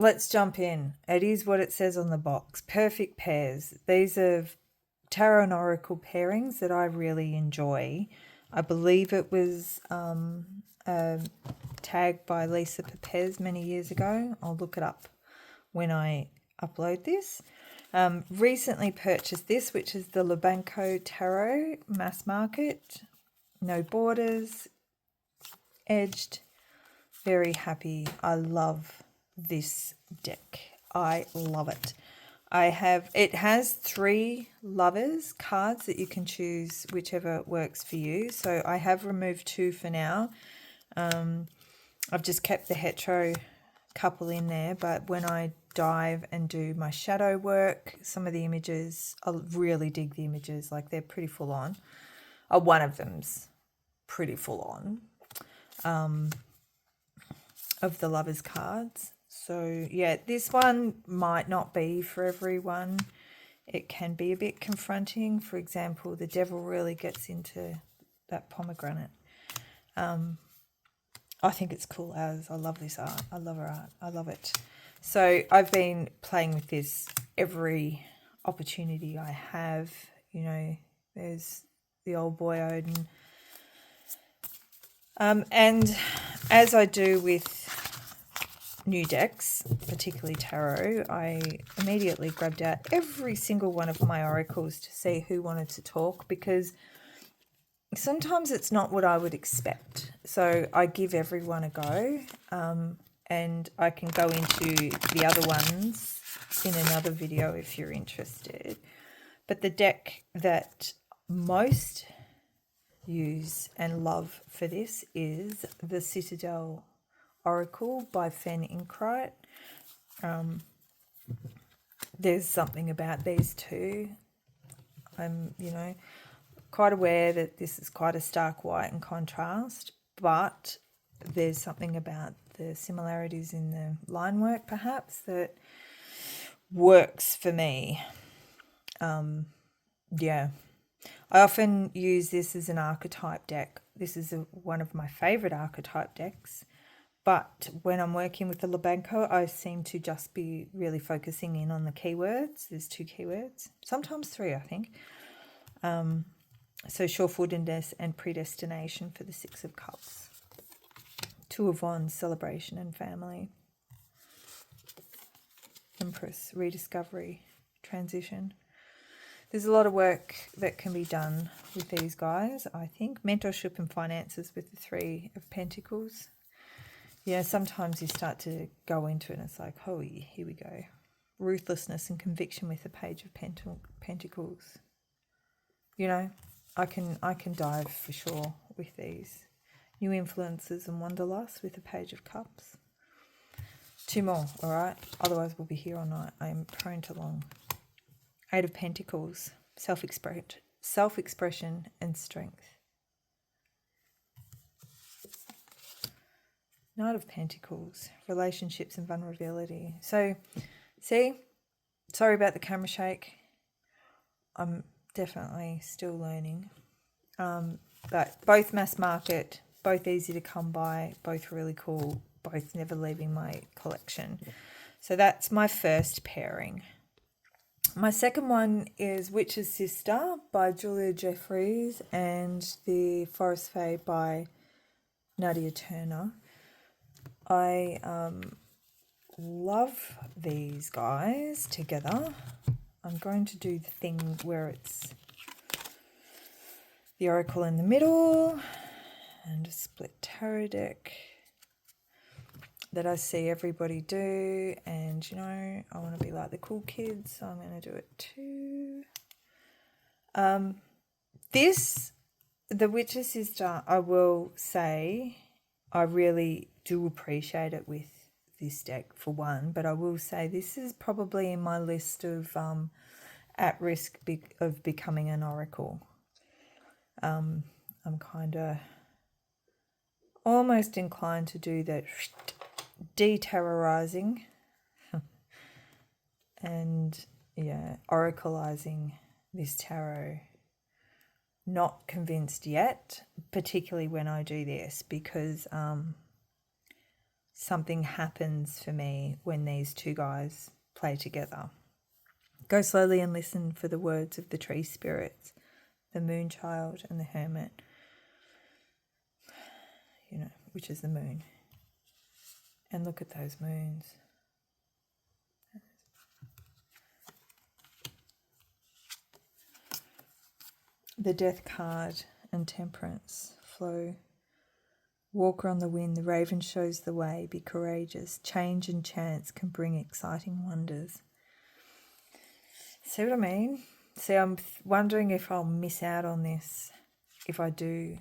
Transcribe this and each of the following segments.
let's jump in. It is what it says on the box. Perfect pairs. These are Tarot and Oracle pairings that I really enjoy. I believe it was tagged by Lisa Pepez many years ago. I'll look it up when I upload this. Recently purchased this, which is the Lubanko Tarot mass market. No borders, edged. Very happy. I love this deck. I love it. It has 3 lovers cards that you can choose whichever works for you. So I have removed 2 for now. I've just kept the hetero couple in there, but when I dive and do my shadow work, some of the images, I really dig the images, like they're pretty full on. One of them's pretty full on of the lovers cards. So yeah, this one might not be for everyone. It can be a bit confronting. For example, the devil really gets into that pomegranate. I think it's cool as I love this art. I love her art. I love it. So I've been playing with this every opportunity I have. You know, there's the old boy Odin. And as I do with new decks, particularly tarot, I immediately grabbed out every single one of my oracles to see who wanted to talk, because sometimes it's not what I would expect. So I give everyone a go, and I can go into the other ones in another video if you're interested. But the deck that most use and love for this is the Citadel Oracle by Fae Oracle. There's something about these two. I'm, quite aware that this is quite a stark white and contrast, but there's something about the similarities in the line work perhaps that works for me. Yeah. I often use this as an archetype deck. This is one of my favorite archetype decks. But when I'm working with the Lubanko, I seem to just be really focusing in on the keywords. There's 2 keywords, sometimes 3, I think. So sure-footedness and predestination for the 6 of Cups. 2 of Wands, celebration and family. Empress, rediscovery, transition. There's a lot of work that can be done with these guys, I think. Mentorship and finances with the 3 of Pentacles. Yeah, sometimes you start to go into it and it's like, oh, here we go. Ruthlessness and conviction with the Page of Pentacles. You know, I can dive for sure with these. New influences and wanderlust with the Page of Cups. 2 more, all right? Otherwise we'll be here all night. I'm prone to long. 8 of Pentacles, self-expression and strength. Knight of Pentacles, relationships and vulnerability. So, see, sorry about the camera shake. I'm definitely still learning. But both mass market, both easy to come by, both really cool, both never leaving my collection. So that's my first pairing. My second one is Witch's Sister by Julia Jeffries and The Forest Fae by Nadia Turner. I love these guys together. I'm going to do the thing where it's the Oracle in the middle and a split tarot deck that I see everybody do, and I want to be like the cool kids, so I'm going to do it too. The Witch's Sister, I will say, I really do appreciate it with this deck for one, but I will say this is probably in my list of at risk of becoming an oracle. I'm kind of almost inclined to do that de-terrorizing and oracleizing this tarot. Not convinced yet, particularly when I do this, because something happens for me when these two guys play together. Go slowly and listen for the words of the tree spirits, the moon child and the hermit, which is the moon. And look at those moons. The death card and temperance flow. Walker on the wind, the raven shows the way, be courageous. Change and chance can bring exciting wonders. See what I mean? See, I'm wondering if I'll miss out on this if I do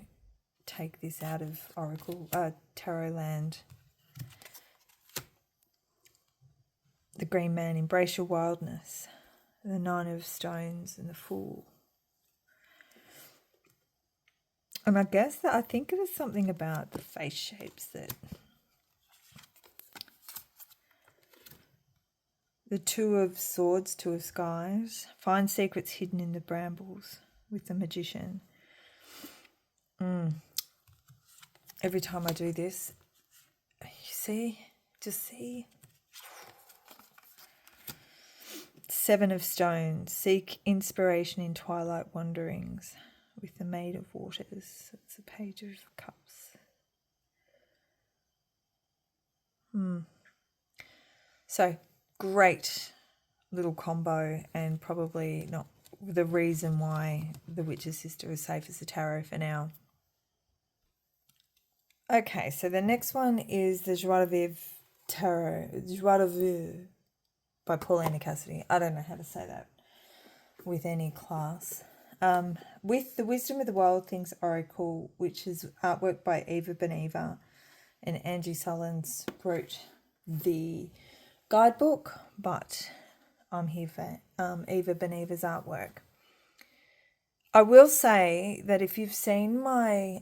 take this out of Oracle, Tarot land. The Green Man, embrace your wildness. The Nine of Stones and the Fool. And I guess that I think it was something about the face shapes that the Two of Swords, Two of Skies. Find secrets hidden in the brambles with the Magician. Every time I do this, you see, just see. Seven of Stones. Seek inspiration in twilight wanderings with the Maid of Waters. It's a Page of Cups. So, great little combo, and probably not the reason why the Witch's Sister is safe as the tarot for now. Okay, so the next one is the Joie de Vivre Tarot. Joie de Vivre by Paulina Cassidy. I don't know how to say that with any class. With the Wisdom of the Wild Things Oracle, which is artwork by Eva Beneva, and Angie Sullins wrote the guidebook, but I'm here for Eva Beneva's artwork. I will say that if you've seen my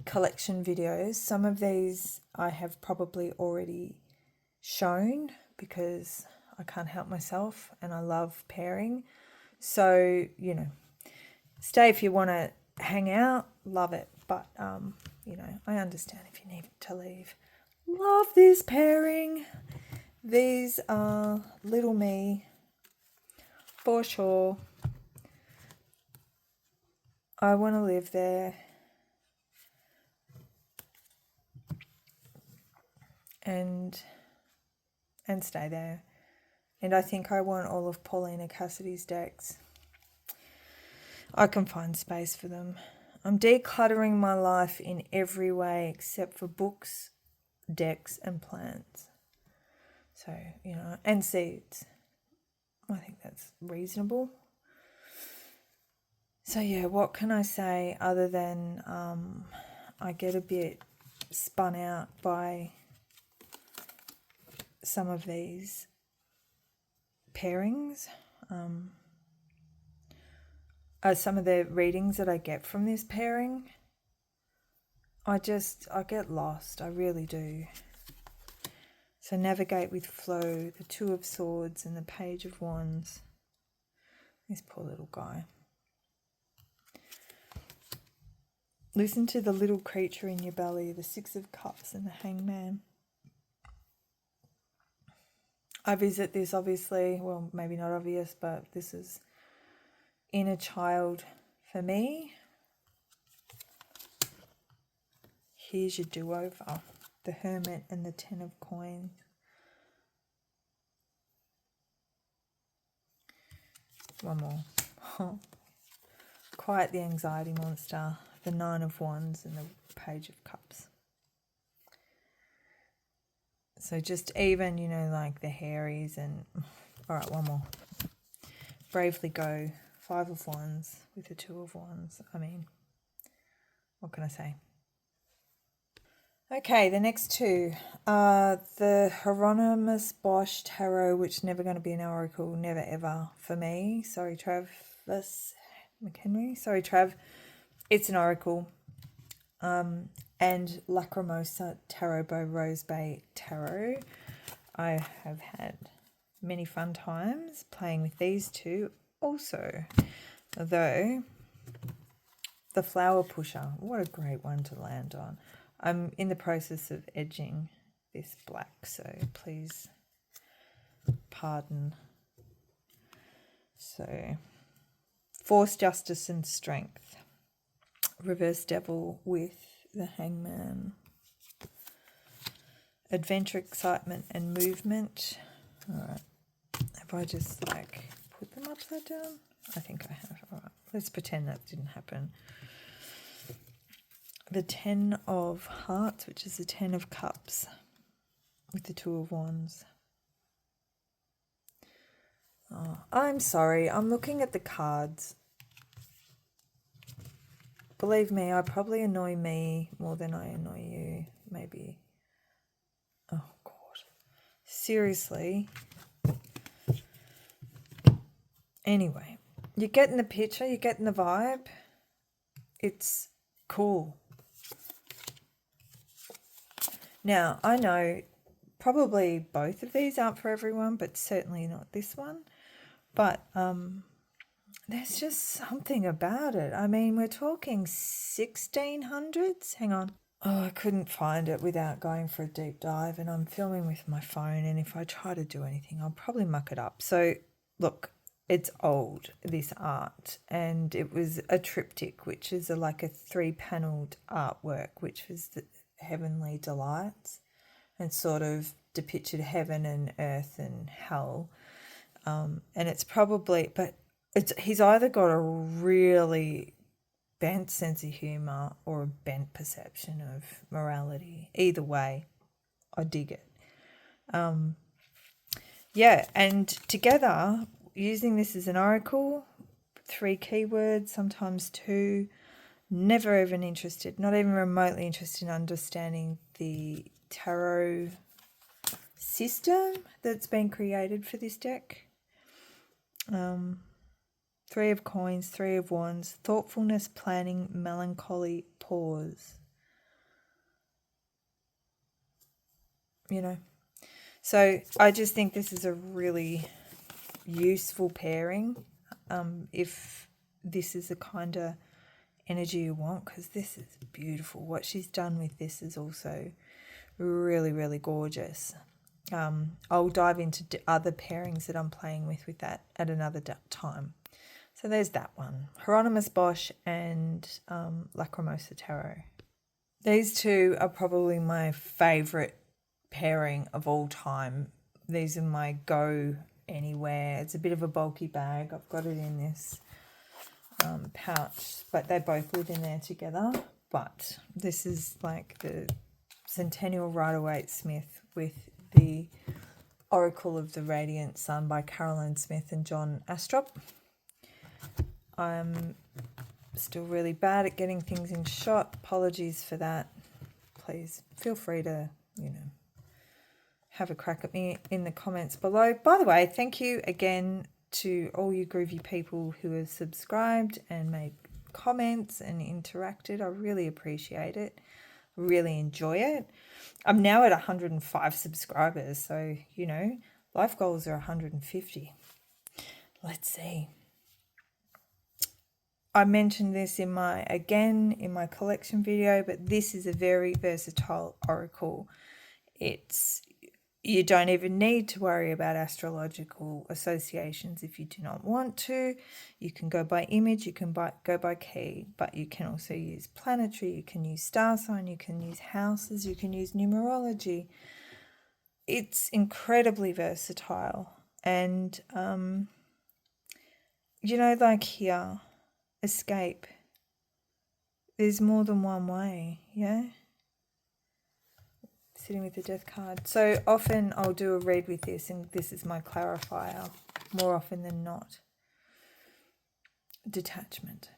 collection videos, some of these I have probably already shown because I can't help myself and I love pairing. So, stay if you want to hang out, love it. But, I understand if you need to leave. Love this pairing. These are little me, for sure. I want to live there. And stay there. And I think I want all of Paulina Cassidy's decks. I can find space for them. I'm decluttering my life in every way except for books, decks, and plants. So, and seeds. I think that's reasonable. So, yeah, what can I say other than I get a bit spun out by some of these pairings. Some of the readings that I get from this pairing, I get lost. I really do. So navigate with flow, the Two of Swords and the Page of Wands. This poor little guy. Listen to the little creature in your belly, the Six of Cups and the Hangman. I visit this obviously, well, maybe not obvious, but this is inner child for me. Here's your do-over, the Hermit and the Ten of Coins. One more. Quiet the anxiety monster, the Nine of Wands and the Page of Cups. So just even, like the Harries and... All right, one more. Bravely Go, Five of Wands with the Two of Wands. I mean, what can I say? Okay, the next two are the Hieronymus Bosch Tarot, which is never going to be an oracle, never ever for me. Sorry, Travis McHenry. Sorry, Trav. It's an oracle. And Lacrimosa Tarot by Rose Bay Tarot. I have had many fun times playing with these two also. Although, the Flower Pusher, what a great one to land on. I'm in the process of edging this black, so please pardon. So, force, justice and strength. Reverse devil with the hangman. Adventure, excitement and movement. Alright. Have I just like put them upside down? I think I have. Alright. Let's pretend that didn't happen. The 10 of Hearts, which is the 10 of Cups with the 2 of Wands. Oh, I'm sorry. I'm looking at the cards. Believe me, I probably annoy me more than I annoy you. Maybe. Oh, God. Seriously. Anyway, you're getting the picture. You're getting the vibe. It's cool. Now, I know probably both of these aren't for everyone, but certainly not this one. But there's just something about it. I mean, we're talking 1600s. Hang on. Oh, I couldn't find it without going for a deep dive, and I'm filming with my phone, and if I try to do anything, I'll probably muck it up. So, look, it's old, this art, and it was a triptych, which is like a 3-panelled artwork, which was the Heavenly Delights, and sort of depicted heaven and earth and hell. And it's probably, but he's either got a really bent sense of humour or a bent perception of morality. Either way, I dig it. Yeah, and together, using this as an oracle, 3 keywords, sometimes 2, never even interested, not even remotely interested in understanding the tarot system that's been created for this deck. 3 of Coins, 3 of Wands, thoughtfulness, planning, melancholy, pause. You know, so I just think this is a really useful pairing if this is the kind of energy you want, because this is beautiful. What she's done with this is also really, really gorgeous. I'll dive into other pairings that I'm playing with that at another time. So there's that one. Hieronymus, Bosch and Lacrimosa Tarot. These two are probably my favourite pairing of all time. These are my go anywhere. It's a bit of a bulky bag. I've got it in this pouch, but they both live in there together. But this is like the Centennial Rider-Waite-Smith with the Oracle of the Radiant Sun by Carolyn Smith and John Astrop. I'm still really bad at getting things in shot. Apologies for that. Please feel free to, have a crack at me in the comments below. By the way, thank you again to all you groovy people who have subscribed and made comments and interacted. I really appreciate it. Really enjoy it. I'm now at 105 subscribers, so, life goals are 150. Let's see. I mentioned this in my collection video, but this is a very versatile oracle. You don't even need to worry about astrological associations if you do not want to. You can go by image, you can go by key, but you can also use planetary, you can use star sign, you can use houses, you can use numerology. It's incredibly versatile. And, like here, escape. There's more than one way, yeah? Sitting with the death card. So often I'll do a read with this, and this is my clarifier, more often than not. Detachment.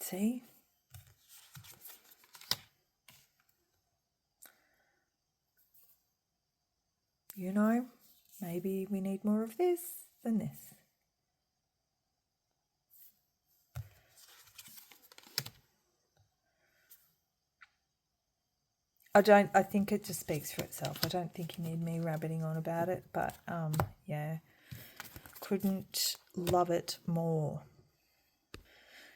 See? Maybe we need more of this than this. I think it just speaks for itself. I don't think you need me rabbiting on about it, but yeah, couldn't love it more.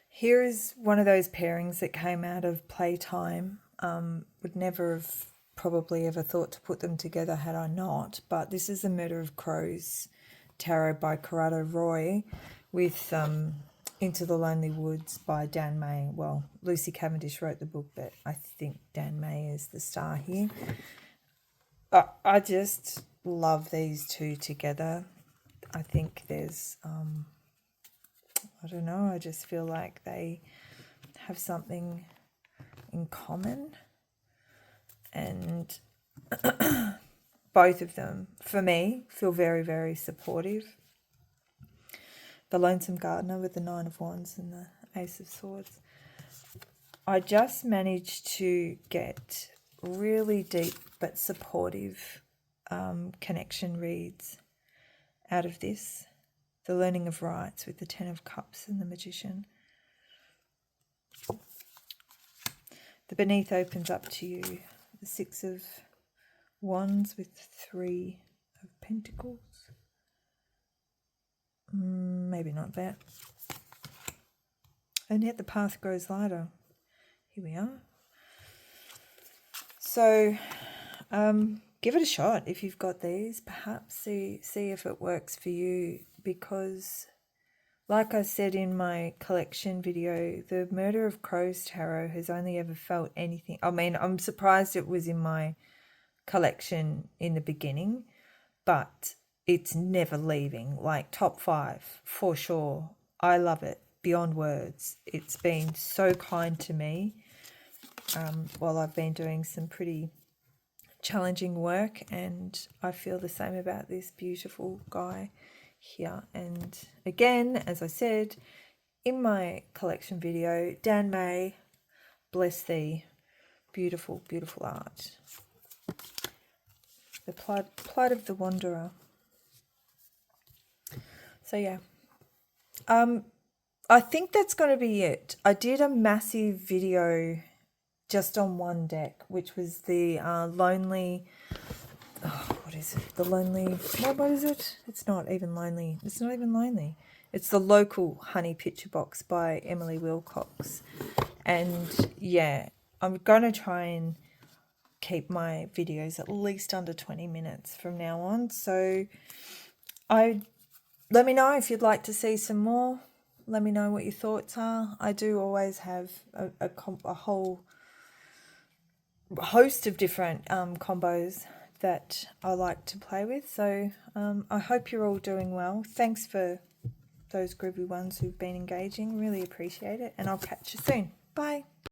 Here is one of those pairings that came out of playtime. Would never have probably ever thought to put them together had I not. But this is the Murder of Crows Tarot by Roy with Into the Lonely Woods by Dan May. Well, Lucy Cavendish wrote the book, but I think Dan May is the star here. I just love these two together. I think there's, I don't know, I just feel like they have something in common. And both of them, for me, feel very, very supportive. The Lonesome Gardener with the Nine of Wands and the Ace of Swords. I just managed to get really deep but supportive connection reads out of this. The Learning of Rights with the Ten of Cups and the Magician. The Beneath opens up to you. The Six of Wands with Three of Pentacles. Maybe not that. And yet the path grows lighter. Here we are. So give it a shot if you've got these. Perhaps see if it works for you, because like I said in my collection video, the Murder of Crows Tarot has only ever felt anything. I mean, I'm surprised it was in my collection in the beginning, but it's never leaving. Like top 5 for sure. I love it beyond words. It's been so kind to me while I've been doing some pretty challenging work, and I feel the same about this beautiful guy here. And again, as I said in my collection video, Dan May, bless thee. Beautiful, beautiful art. The plight of the wanderer. So yeah, I think that's going to be it. I did a massive video just on one deck, which was the lonely. Oh, what is it? The lonely. What is it? It's not even lonely. It's not even lonely. It's the Local Honey Picture Box by Emily Wilcox. And yeah, I'm going to try and keep my videos at least under 20 minutes from now on. So let me know if you'd like to see some more. Let me know what your thoughts are. I do always have a whole host of different combos that I like to play with. So I hope you're all doing well. Thanks for those groovy ones who've been engaging. Really appreciate it. And I'll catch you soon. Bye.